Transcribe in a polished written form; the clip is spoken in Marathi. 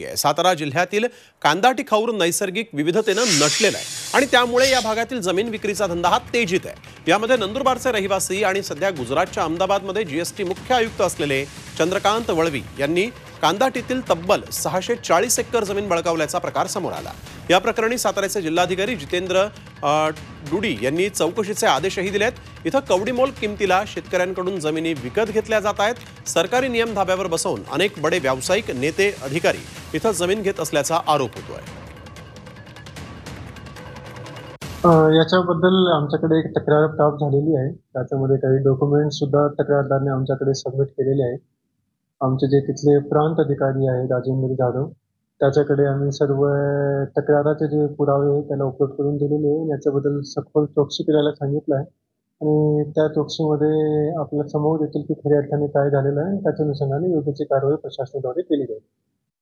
चुकी आहे। सातारा जिल्ह्यातील कांदाटी खौर नैसर्गिक विविधतेनं नटलेला आहे आणि त्यामुळे या भागातील जमीन विक्रीचा धंदा हा तेजीत आहे। यामध्ये नंदुरबारचे रहिवासी आणि सध्या गुजरातच्या अहमदाबादमध्ये जीएसटी मुख्य आयुक्त असलेले चंद्रकांत वळवी यांनी कांदाटीतील तब्बल 640 एकर जमीन बळकावल्याचा प्रकार समोर आला। या प्रकरणी साताऱ्याचे जिल्हाधिकारी जितेंद्र डुडी यांनी चौकशीचे आदेशही दिलेत। इथं कवडीमोल किमतीला शेतकऱ्यांकडून जमिनी विकत घेतल्या जात आहेत। सरकारी नियम धाब्यावर बसवून अनेक बडे व्यावसायिक नेते अधिकारी इथं जमीन घेत असल्याचा आरोप होतोय। याच्याबद्दल आमच्याकडे एक तक्रार प्राप्त झालेली आहे। त्याच्यामध्ये काही डॉक्युमेंट्स सुद्धा तक्रारदाराने आमच्याकडे सबमिट केलेले आहेत। आमचे जे तिथले प्रांत अधिकारी आहेत राजेंद्र जाधव, त्याच्याकडे आम्ही सर्व तक्राराचे जे पुरावे आहेत त्याला उपलब्ध करून दिलेले आहे। याच्याबद्दल सखोल चौकशी करायला सांगितलं आहे आणि त्या चौकशीमध्ये आपल्या समोर येतील की खऱ्या अर्थाने काय झालेलं आहे, त्याच्या अनुषंगाने योग्य ती कारवाई प्रशासनाद्वारे केली जाईल।